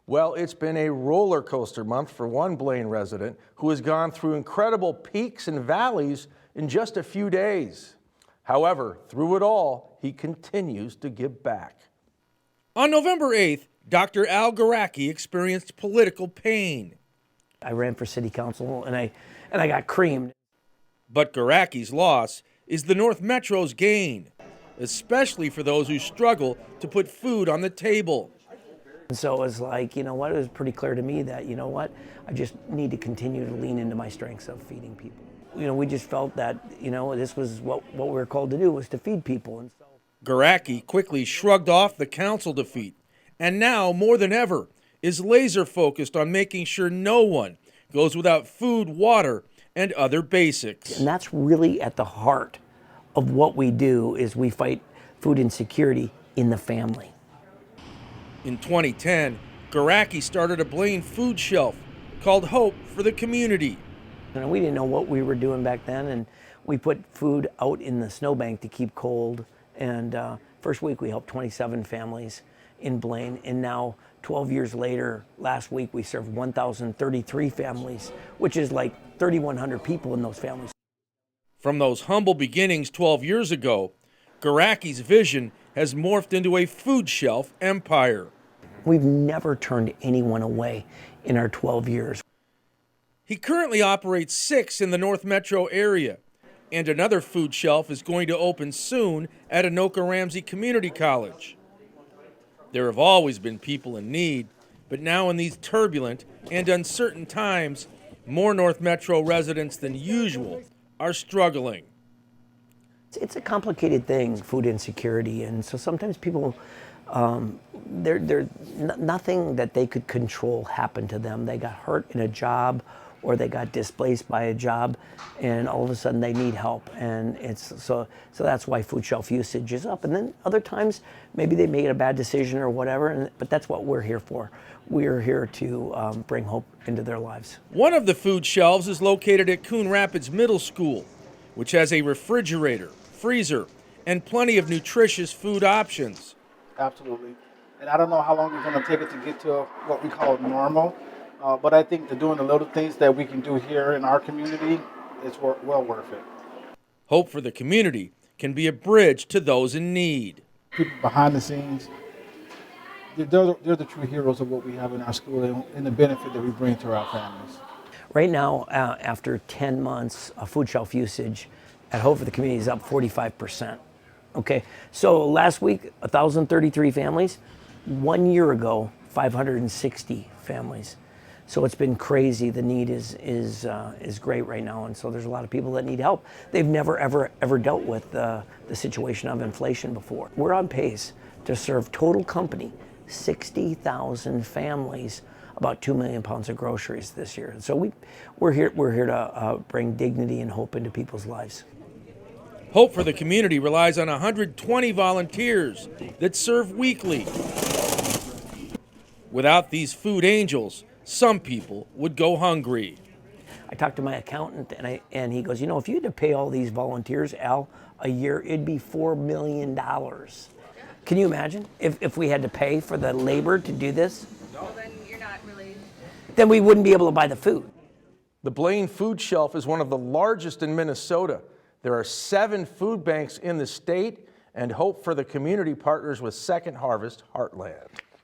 Well, it's been a roller coaster month for one Blaine resident who has gone through incredible peaks and valleys in just a few days. However, through it all, he continues to give back. On November 8th, Dr. Al Garacki experienced political pain. I ran for city council and I got creamed. But Garacki's loss is the North Metro's gain, especially for those who struggle to put food on the table. And so it was like, you know what, it was pretty clear to me that, you know what, I just need to continue to lean into my strengths of feeding people. You know, we just felt that, you know, this was what we were called to do, was to feed people. And so Garacki quickly shrugged off the council defeat, and now, more than ever, is laser focused on making sure no one goes without food, water, and other basics. And that's really at the heart of what we do, is we fight food insecurity in the family. In 2010, Garacki started a Blaine food shelf called Hope for the Community. And we didn't know what we were doing back then, and we put food out in the snowbank to keep cold. And first week we helped 27 families in Blaine, and now 12 years later, last week we served 1,033 families, which is like 3,100 people in those families. From those humble beginnings 12 years ago, Garacki's vision has morphed into a food shelf empire. We've never turned anyone away in our 12 years. He currently operates 6 in the North Metro area, and another food shelf is going to open soon at Anoka Ramsey Community College. There have always been people in need, but now in these turbulent and uncertain times, more North Metro residents than usual are struggling. It's a complicated thing, food insecurity, and so sometimes people, nothing that they could control happened to them. They got hurt in a job, or they got displaced by a job, and all of a sudden they need help. And it's so that's why food shelf usage is up. And then other times, maybe they made a bad decision or whatever, but that's what we're here for. We're here to bring hope into their lives. One of the food shelves is located at Coon Rapids Middle School, which has a refrigerator, freezer, and plenty of nutritious food options. Absolutely. And I don't know how long it's going to take it to get to what we call normal. But I think that doing the little things that we can do here in our community is well worth it. Hope for the Community can be a bridge to those in need. People behind the scenes, they're the true heroes of what we have in our school and the benefit that we bring to our families. Right now, after 10 months of food shelf usage at Hope for the Community is up 45%. Okay, so last week, 1,033 families. 1 year ago, 560 families. So it's been crazy. The need is great right now, and so there's a lot of people that need help. They've never ever dealt with the situation of inflation before. We're on pace to serve total company 60,000 families about 2 million pounds of groceries this year. So we're here to bring dignity and hope into people's lives. Hope for the Community relies on 120 volunteers that serve weekly. Without these food angels, some people would go hungry. I talked to my accountant, and he goes, you know, if you had to pay all these volunteers, Al, a year, it'd be $4 million. Can you imagine if we had to pay for the labor to do this? Well, then you're not really... Then we wouldn't be able to buy the food. The Blaine Food Shelf is one of the largest in Minnesota. There are 7 food banks in the state, and Hope for the Community partners with Second Harvest Heartland.